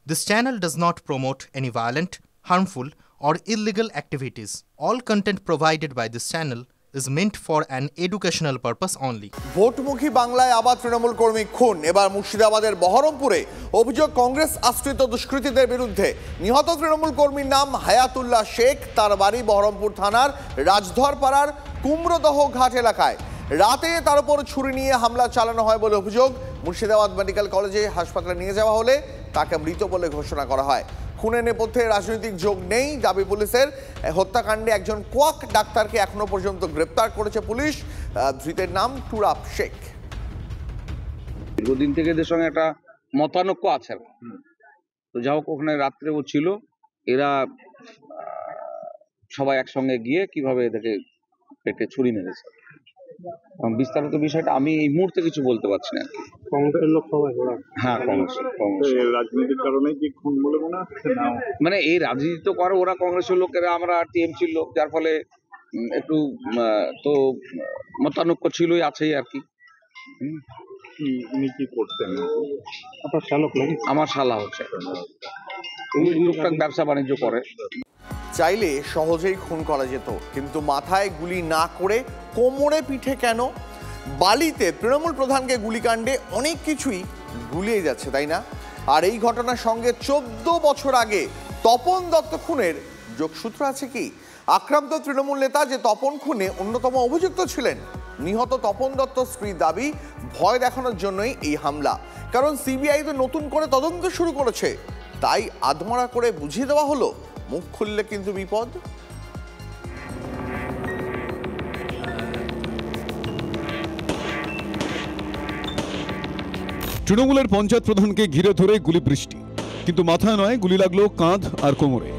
This channel does not promote any violent, harmful, or illegal activities. All content provided by this channel is meant for an educational purpose only. ভোটমুখী বাংলায় আবার তৃণমূল কর্মী খুন। এবার মুর্শিদাবাদের বহরমপুরে অভিযোগ কংগ্রেস আশ্রিত দুষ্কৃতীদের বিরুদ্ধে। নিহত তৃণমূল কর্মীর নাম হায়াতুল্লাহ শেখ। তার বাড়ি বহরমপুর থানার রাজধরপাড়ার কুমড়োদহ ঘাট এলাকায়। রাতে তার উপর ছুরি নিয়ে হামলা চালানো হয় বলে অভিযোগ। মুর্শিদাবাদ মেডিকেল কলেজে হাসপাতালে নিয়ে যাওয়া হলে তাকে মৃত বলে ঘোষণা করা হয়। খুনের নেপথ্যে রাজনৈতিক যোগ নেই দাবি পুলিশের। হত্যাকাণ্ডে একজন কোয়াক ডাক্তারকে এখনো পর্যন্ত গ্রেপ্তার করেছে পুলিশ। ধৃতের নাম টুরাপ শেখ। দীর্ঘদিন থেকে এদের সঙ্গে একটা মতানৈক্য আছে, তো যা হোক ওখানে রাত্রে ও ছিল। এরা সবাই একসঙ্গে গিয়ে কিভাবে এদেরকে পেটে ছুরি মেরেছে, বিস্তারিত বিষয়টা আমি এই মুহূর্তে কিছু বলতে পারছি না। কংগ্রেসের লোক সবাই, হ্যাঁ কংগ্রেস রাজনৈতিক কারণে কি খুন বলে মনে হচ্ছে না? মানে এই রাজনীতি তো করে ওরা, কংগ্রেসের লোকেরা, আমরা টিএমসির লোক, যার ফলে একটু তো মতানৈক্য ছিলই, আছেই আর কি। উনি কি করতেন? আপনার শালক নাকি? আমার শালা হচ্ছে, উনি টুকটাক ব্যবসা বাণিজ্য করে। চাইলে সহজেই খুন করা যেত, কিন্তু মাথায় গুলি না করে কোমরে পিঠে কেন? বালিতে তৃণমূল প্রধানকে গুলিকাণ্ডে অনেক কিছুই গুলিয়ে যাচ্ছে, তাই না? আর এই ঘটনার সঙ্গে 14 বছর আগে তপন দত্ত খুনের যোগসূত্র আছে কি? আক্রান্ত তৃণমূল নেতা যে তপন খুনে অন্যতম অভিযুক্ত ছিলেন। নিহত তপন দত্ত স্ত্রীর দাবি ভয় দেখানোর জন্যই এই হামলা। কারণ সিবিআই তো নতুন করে তদন্ত শুরু করেছে, তাই আধমরা করে বুঝিয়ে দেওয়া হলো মুখ খুললে কিন্তু বিপদ। তৃণমূলের পঞ্চায়েত প্রধানকে ঘিরে ধরে গুলি বৃষ্টি, কিন্তু মাথায় নয়, গুলি লাগলো কাঁধ আর কোমরে।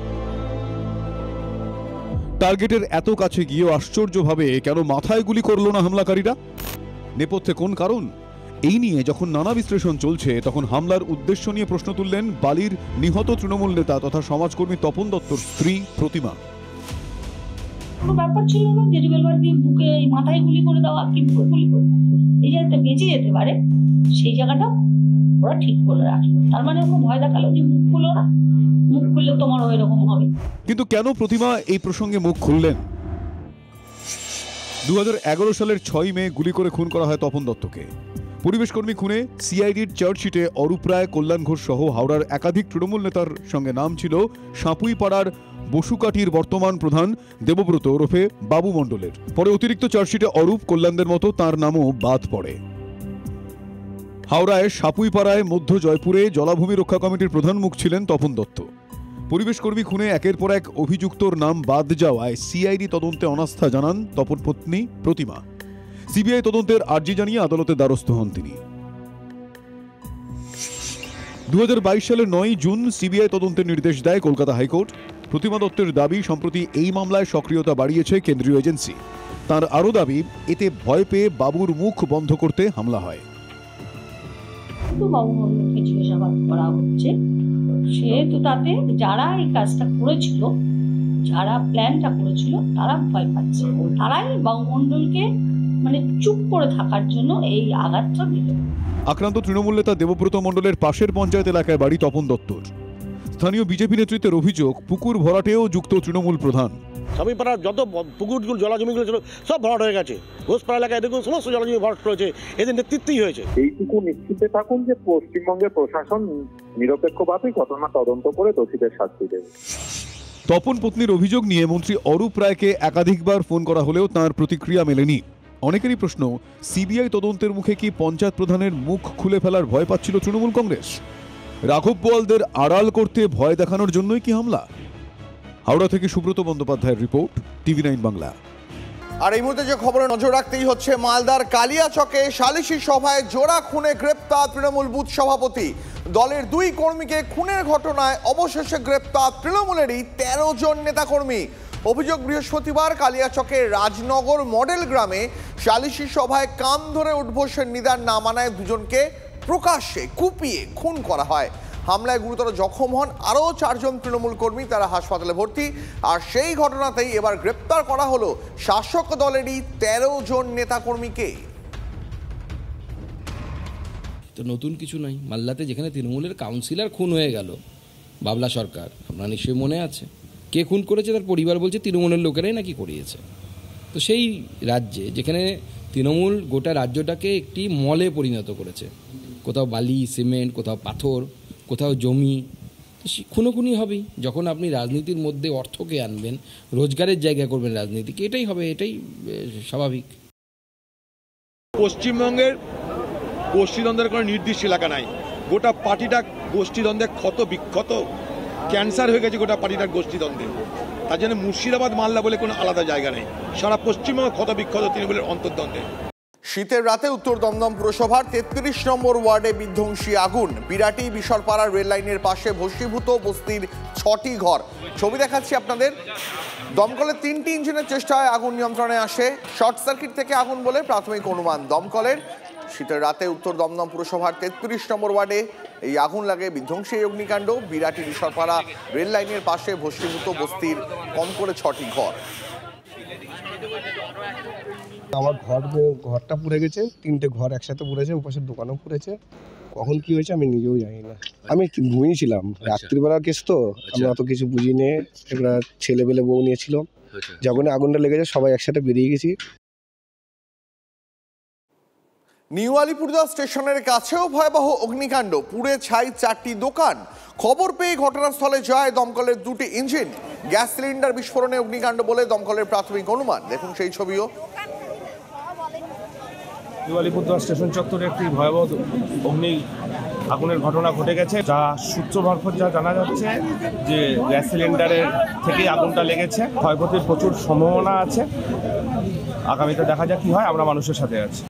টার্গেটের এত কাছে গিয়েও আশ্চর্যভাবে কেন মাথায় গুলি করলো না হামলাকারীরা? নেপথ্যে কোন কারণ? এই নিয়ে যখন নানা বিশ্লেষণ চলছে, তখন হামলার উদ্দেশ্য নিয়ে প্রশ্ন তুললেন বালির নিহত তৃণমূল নেতা তথা সমাজকর্মী তপন দত্তর স্ত্রী প্রতিমা। কোনো ব্যাপার ছিল না যে রিভলভার দিয়ে বুকে মাথায় গুলি করে দেওয়া, কি গুলি করে এই যাতে বেঁচে যেতে পারে, সেই জায়গাটা ওরা ঠিক করে রাখলো। তার মানে ওকে ভয় দেখালো যে মুখ খুলো না, মুখ খুললে তোমারও এরকম হবে। কিন্তু কেন প্রতিমা এই প্রসঙ্গে মুখ খুললেন? 2011 সালের 6 মে গুলি করে খুন করা হয় তপন দত্তকে। পরিবেশকর্মী খুনে সিআইডির চার্জশিটে অরূপ রায়, কল্যাণ ঘোষ সহ হাওড়ার একাধিক তৃণমূল নেতার সঙ্গে নাম ছিল সাপুইপাড়ার বসুকাঠির বর্তমান প্রধান দেবব্রত ওরফে বাবু মণ্ডলের। পরে অতিরিক্ত চার্জশিটে অরূপ, কল্যাণদের মতো তার নামও বাদ পড়ে। হাওড়ায় সাপুইপাড়ায় মধ্য জয়পুরে জলাভূমি রক্ষা কমিটির প্রধান মুখ ছিলেন তপন দত্ত। পরিবেশকর্মী খুনে একের পর এক অভিযুক্তর নাম বাদ যাওয়ায় সিআইডি তদন্তে অনাস্থা জানান তপন পত্নী প্রতিমা। সিবিআই তদন্তের আর্জি জানিয়ে আদালতের দ্বারস্থ হন তিনি। 2022 সালের 9 জুন সিবিআই তদন্তের নির্দেশ দেয় কলকাতা হাইকোর্ট। প্রতিমা দত্তের দাবি, সম্প্রতি এই মামলায় সক্রিয়তা বাড়িয়েছে কেন্দ্রীয় এজেন্সি। তার আরও দাবি, এতে ভয় পেয়ে বাবুর মুখ বন্ধ করতে হামলা হয়। বাবু মণ্ডলকে জিজ্ঞাসাবাদ করা হচ্ছে, সেহেতু তাতে যারা এই কাজটা করেছিল, যারা প্ল্যানটা করেছিল, তারা ভয় পাচ্ছে। তারাই বাবু মণ্ডলকে মানে চুপ করে থাকার জন্য এই আঘাতটা দিল। আক্রান্ত তৃণমূল নেতা দেবব্রত মণ্ডলের পাশের পঞ্চায়েত এলাকায় বাড়ি তপন দত্তর। স্থানীয় বিজেপি নেতৃত্বের অভিযোগ, পুকুর ভরাটেও যুক্ত তৃণমূল প্রধান। সাপুইপাড়ার যত পুকুরগুলো, জলাজমিগুলো ছিল সব ভরাট হয়ে গেছে। ঘোষপাড়া এলাকায় দেখুন সমস্ত জলাজমি ভরাট রয়েছে, এদের নেতৃত্বেই হয়েছে। এইটুকু নিশ্চিত থাকুন যে পশ্চিমবঙ্গের প্রশাসন নিরপেক্ষভাবে ঘটনা তদন্ত করে দোষীদের শাস্তি দেবে। তপন পত্নীর অভিযোগ নিয়ে মন্ত্রী অরূপ রায়কে একাধিকবার ফোন করা হলেও তাঁর প্রতিক্রিয়া মেলেনি। অনেকেরই প্রশ্ন, সিবিআই তদন্তের মুখে কি পঞ্চায়েত প্রধানের মুখ খুলে ফেলার ভয় পাচ্ছিল তৃণমূল কংগ্রেস? রাঘব বোয়ালদের আড়াল করতে ভয় দেখানোর জন্যই কি হামলা? হাওড়া থেকে সুব্রত বন্দ্যোপাধ্যায়ের রিপোর্ট, TV9 বাংলা। আর এই মুহূর্তে যে খবরে নজর রাখতেই হচ্ছে, মালদার কালিয়াচকে সালিশি সভায় জোড়া খুনে গ্রেপ্তার তৃণমূল বুথ সভাপতি। দলের 2 কর্মীকে খুনের ঘটনায় অবশেষে গ্রেপ্তার তৃণমূলেরই 13 জন নেতাকর্মী। অভিযোগ, বৃহস্পতিবার কালিয়াচকের রাজনগর মডেল গ্রামে সালিশি সভায় কান ধরে উদ্বোসের নিদান না মানায় দুজনকে প্রকাশ্যে কুপিয়ে খুন করা হয়। হামলায় গুরুতর জখম হন আরও 4 জন তৃণমূল কর্মী, তারা হাসপাতালে ভর্তি। আর সেই ঘটনাতেই এবার গ্রেপ্তার করা হলো শাসক দলেরই 13 জন নেতাকর্মীকে। তো নতুন কিছু নয়, মালদাতে যেখানে তৃণমূলের কাউন্সিলর খুন হয়ে গেল, বাবলা সরকার, আপনার নিশ্চয়ই মনে আছে। কে খুন করেছে তার পরিবার বলছে তৃণমূলের লোকেরাই নাকি করিয়েছে। তো সেই রাজ্যে যেখানে তৃণমূল গোটা রাজ্যটাকে একটি মলে পরিণত করেছে, কোথাও বালি সিমেন্ট, কোথাও পাথর, কোথাও জমি, খুনোখুনি হবেই। যখন আপনি রাজনীতির মধ্যে অর্থকে আনবেন, রোজগারের জায়গা করবেন রাজনীতিকে, এটাই হবে, এটাই স্বাভাবিক। পশ্চিমবঙ্গের গোষ্ঠীদ্বন্দ্বের কোনো নির্দিষ্ট এলাকা নাই। গোটা পার্টিটা গোষ্ঠীদ্বন্দ্বে ক্ষত বিক্ষত, ক্যান্সার হয়ে গেছে গোটা পার্টিটার গোষ্ঠীদ্বন্দ্বে। তার জন্য মুর্শিদাবাদ মালদা বলে কোনো আলাদা জায়গা নেই, সারা পশ্চিমবঙ্গ ক্ষত বিক্ষত তৃণমূলের অন্তর্দ্বন্দ্বে। শীতের রাতে উত্তর দমদম পুরসভার 33 নম্বর ওয়ার্ডে বিধ্বংসী আগুন। বিরাটি বিশরপাড়া রেল লাইনের পাশে ভস্মীভূত বস্তির 6টি ঘর। ছবি দেখাচ্ছি আপনাদের। দমকলের 3টি ইঞ্জিনের চেষ্টায় আগুন নিয়ন্ত্রণে আসে। শর্ট সার্কিট থেকে আগুন বলে প্রাথমিক অনুমান দমকলের। শীতের রাতে উত্তর দমদম পুরসভার 33 নম্বর ওয়ার্ডে এই আগুন লাগে। বিধ্বংসী এই অগ্নিকাণ্ড। বিরাটি বিশরপাড়া রেল লাইনের পাশে ভস্মীভূত বস্তির কম করে 6টি ঘর। আমার ঘরটা পুড়ে গেছে, 3টে ঘর একসাথে পুড়েছে, পাশের দোকানও পুড়েছে। কখন কি হয়েছে আমি নিজেও জানি না। আমি ঘুমিয়েছিলাম, রাত্রিবেলার কেস তো, আমি অত কিছু বুঝি নে। একটা ছেলেবেলে বউ নিয়েছিল, যখন আগুনটা লেগেছে সবাই একসাথে বেরিয়ে গেছি। নিউ আলিপুরদুয়ার স্টেশনের কাছেও ভয়াবহ অগ্নিকাণ্ড। পুড়ে ছাই 4টি দোকান। খবর পেয়ে ঘটনাস্থলে যায় দমকলের 2টি ইঞ্জিন। গ্যাস সিলিন্ডার বিস্ফোরণে অগ্নিকাণ্ড বলে দমকলের প্রাথমিক অনুমান। দেখুন সেই ছবিও। নিউ আলিপুরদুয়ার স্টেশন চত্বরে একটি ভয়াবহ আগুনের ঘটনা ঘটে গেছে, যা সূত্র মারফত যা জানা যাচ্ছে যে গ্যাস সিলিন্ডারের থেকে আগুনটা লেগেছে। ক্ষয়ক্ষতির প্রচুর সম্ভাবনা আছে। আগামীতে দেখা যাক কি হয়, আমরা মানুষের সাথে আছি।